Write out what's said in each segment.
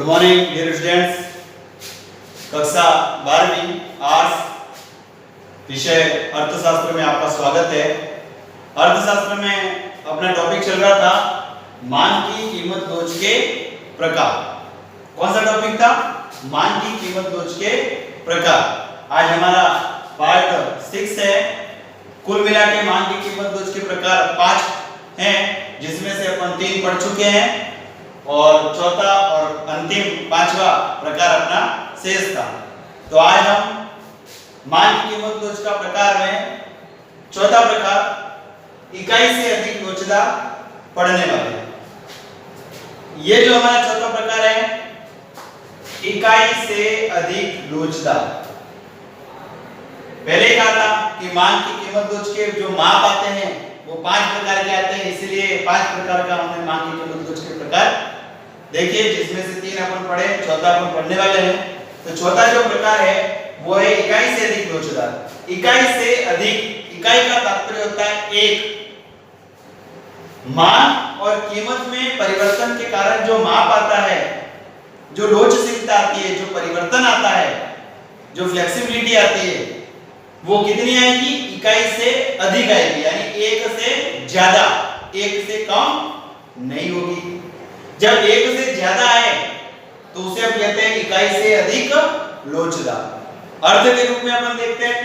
Good morning dear students. कक्षा 12वीं arts विषय अर्थशास्त्र में आपका स्वागत है। अर्थशास्त्र में अपना टॉपिक चल रहा था मांग की कीमत लोच के प्रकार। कौन सा टॉपिक था? मांग की कीमत लोच के प्रकार। आज हमारा पार्ट 6 है। कुल मिला के मांग की कीमत लोच के प्रकार 5 हैं, जिसमें से अपन 3 पढ़ चुके हैं और चौथा और अंतिम 5वां प्रकार अपना शेष था। तो आज हम मांग की कीमत लोच का प्रकार में चौथा प्रकार इकाई से अधिक लोचदार पढ़ने वाले हैं। ये जो हमारा चौथा प्रकार है इकाई से अधिक लोचदार। पहले कहा था कि मांग की कीमत लोच के जो माप आते हैं वो 5 प्रकार के आते हैं, इसलिए 5 प्रकार का हमने मांग की कीमत लोच के प्रकार देखिए, जिसमें से 3 अपन पढ़े, चौथा अपन पढ़ने वाले हैं। तो चौथा जो प्रकार है वो है इकाई से अधिक लोचदार। इकाई से अधिक, इकाई का तात्पर्य होता है एक। मांग और कीमत में परिवर्तन के कारण जो माप आता है, जो लोचशीलता आती है, जो परिवर्तन आता है, जो फ्लेक्सिबिलिटी आती है, वो कितनी आएगी? इकाई से अधिक आएगी, यानी 1 से ज्यादा, 1 से कम नहीं होगी। जब 1 से ज्यादा आए तो उसे हम कहते हैं इकाई से अधिक लोचदार। अर्थ के रूप में अपन देखते हैं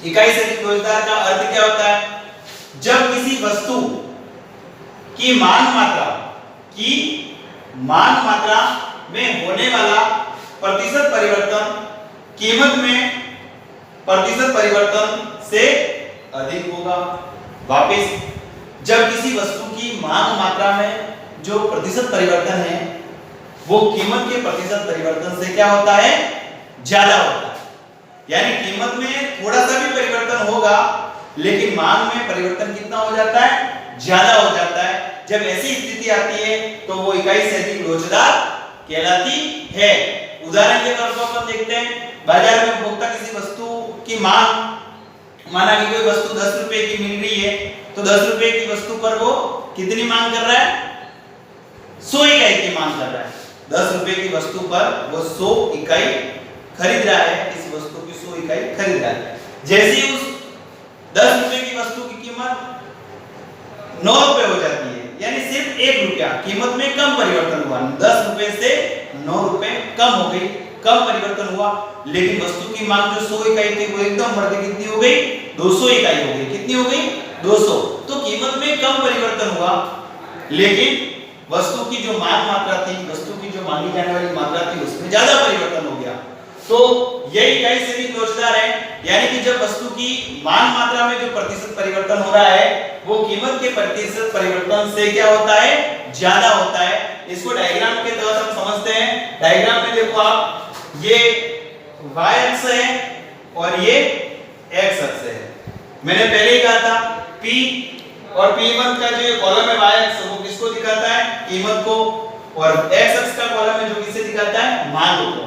इकाई से अधिक लोचदार का अर्थ क्या होता है? जब किसी वस्तु की मांग मात्रा में होने वाला प्रतिशत परिवर्तन कीमत में प्रतिशत परिवर्तन से अधिक होगा। वापस, जब किसी वस्तु की मांग मात्रा में जो प्रतिशत परिवर्तन है वो कीमत के प्रतिशत परिवर्तन से क्या होता है? ज्यादा होता है। यानी कीमत में थोड़ा सा भी परिवर्तन होगा लेकिन मांग में परिवर्तन कितना हो जाता है? ज्यादा हो जाता है। जब ऐसी स्थिति आती है तो वो इकाई से अधिक लोचदार कहलाती है। उदाहरण के तौर पर अपन देखते हैं बाजार में उपभोक्ता किसी वस्तु की मांग, माना कि कोई वस्तु 10 रुपए की मिल रही है तो 10 रुपए की वस्तु पर वो कितनी मांग कर रहा है? 100 इकाई की मांग कर रहा है। 10 रुपए की वस्तु पर वो 100 इकाई खरीद रहा है, किसी वस्तु की 100 इकाई खरीद रहा है। जैसे उस 10 रुपए की वस्तु की कीमत 9 रुपए हो जाती है, यानी सिर्फ 1 रुपया कीमत में कम परिवर्तन हुआ। 10 रुपए से 9 रुपए कम हो गई, कम परिवर्तन हुआ। लेकिन वस्तु की मांग जो 100 इकाई थी वो एकदम बढ़ के कितनी हो गई? 200 इकाई हो गई। कितनी हो गई? 200। तो कीमत में कम परिवर्तन हुआ लेकिन वस्तु की जो मांग मात्रा थी, वस्तु की जो मांगी जाने वाली मात्रा थी, उसमें ज्यादा परिवर्तन हो गया। तो यह इकाई से अधिक लोचदार है। यानी कि जब वस्तु की मांग मात्रा में जो प्रतिशत परिवर्तन हो रहा है वो कीमत के प्रतिशत परिवर्तन से क्या होता है? ज्यादा होता है। इसको डायग्राम के तहत हम समझते हैं। डायग्राम में देखो आप, ये y अक्ष है और ये x अक्ष है। मैंने पहले ही कहा था P और P1 का जो कॉलम है y अक्ष, वो किसको दिखाता है? कीमत को। और x अक्ष का कॉलम है जो किसे दिखाता है? मांग को।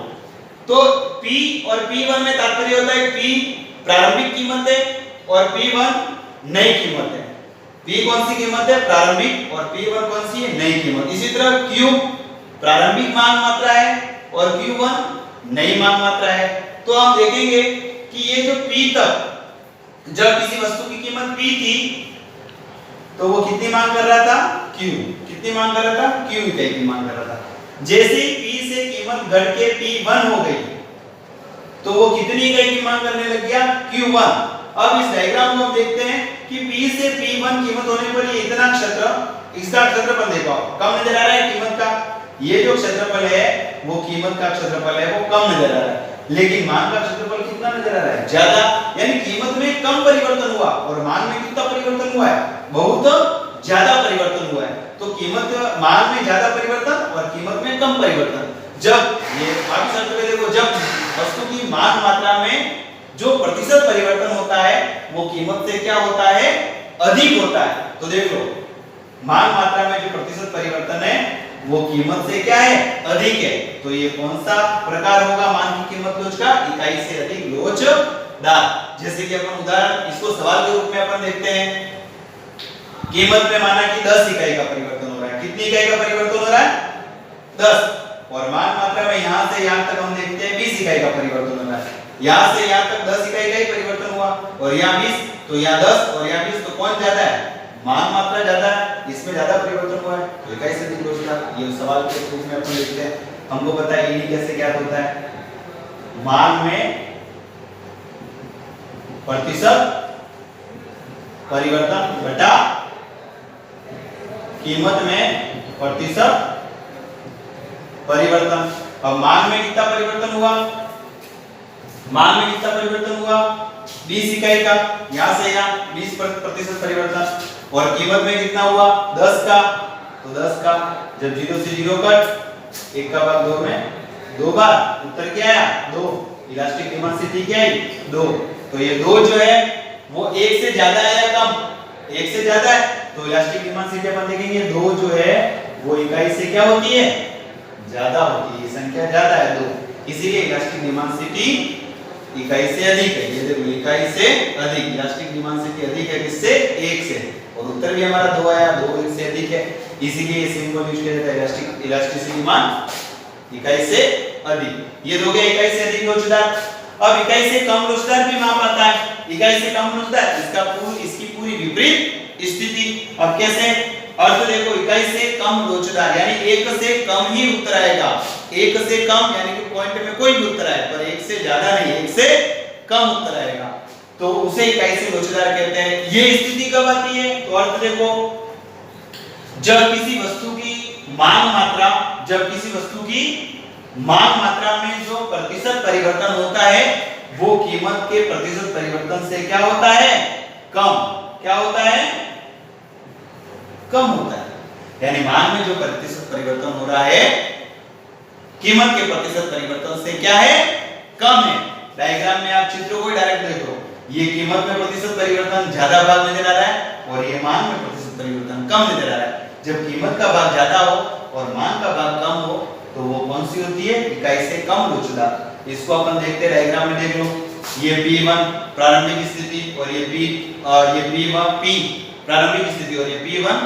तो P और P1 में तात्पर्य होता है P प्रारंभिक कीमत है और P1 नई कीमत है। P कौन सी कीमत है? प्रारंभिक। और P1 कौन सी है? नई कीमत। इसी तरह Q प्रारंभिक मांग मात्रा है और Q1 नई मांग मात्रा है। तो हम देखेंगे कि ये जो P तक, जब किसी वस्तु की कीमत P थी तो वो कितनी मांग कर रहा था? Q। कितनी मांग कर रहा था? Q इकाई की मांग कर रहा था। जैसे ही P से कीमत घट के P1 हो गई तो वो कितनी इकाई की मांग करने लग गया? Q1। अब इस डायग्राम को हम देखते हैं कि P से P1 कीमत होने पर ये इतना क्षेत्र, इसका क्षेत्रफल देखो कम नजर आ रहा है कीमत का। ये जो क्षेत्रफल है वो कीमत का क्षेत्रफल है, वो कम नजर आ रहा है। लेकिन मांग का क्षेत्रफल कितना नजर आ रहा है? ज्यादा। यानी कीमत में कम परिवर्तन हुआ और मांग में कितना परिवर्तन हुआ है? बहुत ज्यादा परिवर्तन हुआ है। तो कीमत, मांग में ज्यादा परिवर्तन और कीमत में कम परिवर्तन। जब ये आगे शर्त में देखो, जब वस्तु की मांग मात्रा में जो प्रतिशत परिवर्तन होता है वो कीमत से क्या होता है? अधिक होता है। तो देख लो, मांग मात्रा में जो प्रतिशत परिवर्तन है वो कीमत से क्या है? अधिक है। तो ये कौन सा प्रकार होगा मांग की कीमत लोच का? इकाई से अधिक लोचदार। जैसे कि अपन उदाहरण, इसको सवाल के रूप में अपन देखते हैं। कीमत में माना कि 10 इकाई का परिवर्तन हो रहा है। कितनी इकाई का परिवर्तन हो रहा है? 10। और मान मात्रा में यहाँ से यहाँ तक हम देखते हैं 20 इकाई का परिवर्तन हो रहा है। यहाँ से यहाँ तक 10 इकाई का ही परिवर्तन हुआ और यहाँ 20 तो यहाँ 10 और यहाँ 20 तो कौन ज्यादा है? मान मात्रा ज्यादा है, इसमें ज्यादा परिवर्तन हुआ है तो इकाई से अधिक लोचदार। ये सवाल के रूप में अपन लिखते हैं। हमको पता है ये कैसे ज्ञात होता है, मान में प्रतिशत परिवर्तन बटा कीमत में प्रतिशत परिवर्तन। अब मान में कितना परिवर्तन हुआ? मान में कितना परिवर्तन हुआ? 20 इकाई का, यहां से यहां 20% परिवर्तन। और कीमत में कितना हुआ? 10 का, तो 10 का जब 0 से 0 कट 1 का भाग 2 में 2 बार, उत्तर क्या आया? 2। इलास्टिक डिमांड स्थिति क्या आई? 2। तो ये 2 जो है वो 1 से ज्यादा है या कम? 1 से ज्यादा है तो इलास्टिक डिमांड स्थिति अपन देखेंगे 2 जो है वो इकाई से क्या होती है? ज्यादा होती है। संख्या ज्यादा है 2, इसीलिए इलास्टिक डिमांड स्थिति इकाई से अधिक है। ये देखो इकाई से अधिक, इलास्टिक डिमांड स्थिति अधिक है किससे? 1 से। और उत्तर भी हमारा 2 आया, 2 1 से अधिक है, इसीलिए ये सिंबल यूज किया जाता है इलास्टिसिटी डिमांड इकाई से अधिक। ये हो गया इकाई से अधिक लोचदार। अब इकाई से कम लोचदार भी माप आता है। इकाई से कम लोचदार इसकी पूरी विपरीत स्थिति। अब कैसे? अर्थ देखो, इकाई से कम लोचदार यानी 1 से कम ही उत्तर आएगा। 1 से कम यानी कि पॉइंट में कोई भी उत्तर आए, पर 1 से ज्यादा नहीं, 1 से कम उत्तर आएगा तो उसे इकाई से लोचदार कहते हैं। ये स्थिति कब आती है? तो अर्थ देखो, जब किसी वस्तु की मांग मात्रा में जो प्रतिशत परिवर्तन होता है वो कीमत के प्रतिशत परिवर्तन से क्या होता है? कम। क्या होता है? कम होता है। यानी मांग में जो प्रतिशत परिवर्तन हो रहा है कीमत के प्रतिशत परिवर्तन से क्या है? कम है। डायग्राम में आप चित्रों को डायरेक्ट देख लो, ये कीमत में प्रतिशत परिवर्तन ज्यादा भाग नजर आ रहा है और ये मांग में प्रतिशत परिवर्तन कम नजर आ रहा है। जब कीमत का भाग ज्यादा हो और मांग का भाग कम हो तो वो कौन सी होती है? इकाई से कम लोचदार। इसको अपन देखते हैं, डायग्राम में देख लो, ये P1 प्रारंभिक स्थिति और ये P प्रारंभिक स्थिति और ये P1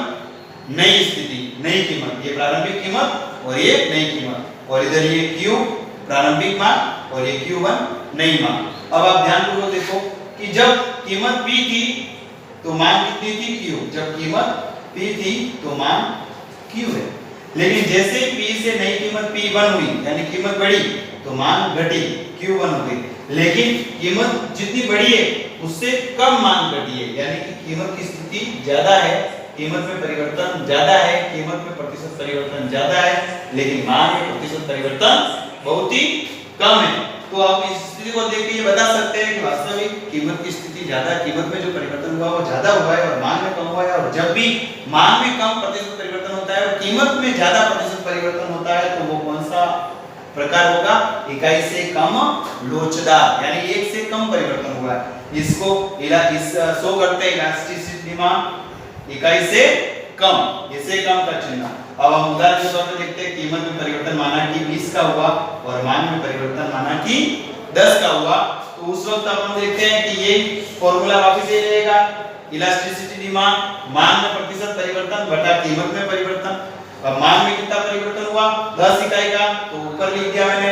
नई स्थिति, नई कीमत। ये प्रारंभिक कीमत और ये नई कीमत और इधर ये Q प्रारंभिक मान और ये Q1 नई मान। अब आप ध्यानपूर्वक देखो कि जब कीमत P थी तो मान कितनी थी? Q। जब कीमत P थी तो मान Q है। लेकिन जैसे P से नई कीमत P1 हुई यानी कीमत बढ़ी तो मान घटी, Q1 हो गई। लेकिन कीमत जितनी बढ़ी है उससे कम मान घटी है, यानी कि कीमत की स्थिति ज्यादा है, कीमत में परिवर्तन ज्यादा है, कीमत में प्रतिशत परिवर्तन ज्यादा है, लेकिन मान में प्रतिशत परिवर्तन बहुत ही कम है। तो आप इस स्थिति को देख के ये बता सकते हैं कि वास्तविक कीमत की स्थिति ज्यादा, कीमत में जो परिवर्तन हुआ वो ज्यादा हुआ है और मान में कम हुआ है। और जब भी मान में कम प्रतिशत परिवर्तन होता है और कीमत में ज्यादा प्रतिशत परिवर्तन होता है तो वो कौन सा प्रकार होगा? इकाई से कम लोचदार, यानी 1 से कम परिवर्तन हुआ है। इसको शो करते हैं इलास्टिसिटी डिमांड इकाई से कम, इससे कम का चिन्ह। अब हम उदाहरण के तौर पे देखते हैं, कीमत में परिवर्तन माना कि 20 का हुआ और मान में परिवर्तन माना कि 10 का हुआ, तो उस वक्त अपन देखते हैं कि ये फॉर्मूला वापस ये रहेगा, इलास्टिसिटी डिमांड मान में प्रतिशत परिवर्तन बटा कीमत में परिवर्तन। अब मान में कितना परिवर्तन हुआ? 10 इकाई का, तो ऊपर लिख दिया मैंने,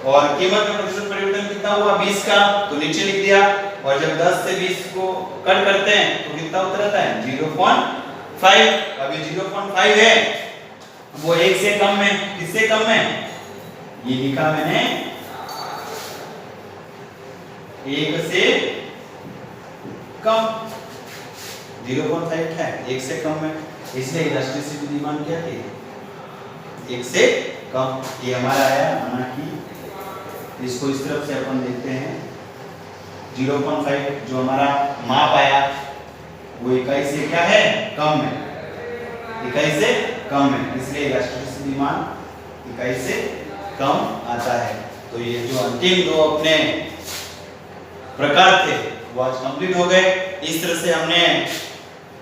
और कीमत में प्रतिशत परिवर्तन कितना हुआ? 20 का, तो नीचे लिख दिया। और जब 10 से 20 को कट करते हैं तो कितना उत्तर आता है? 0.5। अब ये 0.5 है वो 1 से कम है। किससे कम है? ये लिखा मैंने 1 से कम। 0.5 है, 1 से कम है, इसलिए इलास्टिसिटी डिमांड क्या थी? 1 से कम। ये हमारा आया माना कि इसको इस तरफ से अपन देखते हैं 0.5 जो हमारा माप आया वो इकाई से क्या है? कम है, इकाई से कम है, इसलिए इलास्टिसिटी डिमांड इकाई से कम आता है। तो ये जो अंतिम दो अपने प्रकार थे वो आज कंप्लीट हो गए। इस तरह से हमने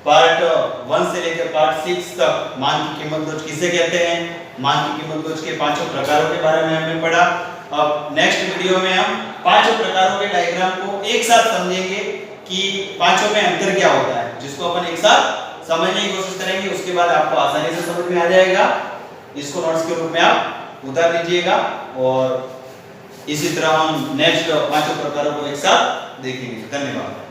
पार्ट 1 से लेकर पार्ट 6 तक मान की कीमत लोच किसे कहते हैं, मान की कीमत लोच के पांचों प्रकारों के बारे में हमने पढ़ा। अब नेक्स्ट वीडियो में हम पांचों प्रकारों के डायग्राम को एक साथ समझेंगे कि पांचों में अंतर क्या होता है, जिसको अपन एक साथ समझने की कोशिश करेंगे। उसके बाद आपको आसानी से समझ में आ जाएगा। इसको नोट्स के रूप में आप उतार दीजिएगा और इसी तरह हम नेक्स्ट 5 प्रकारों को एक साथ देखेंगे। धन्यवाद।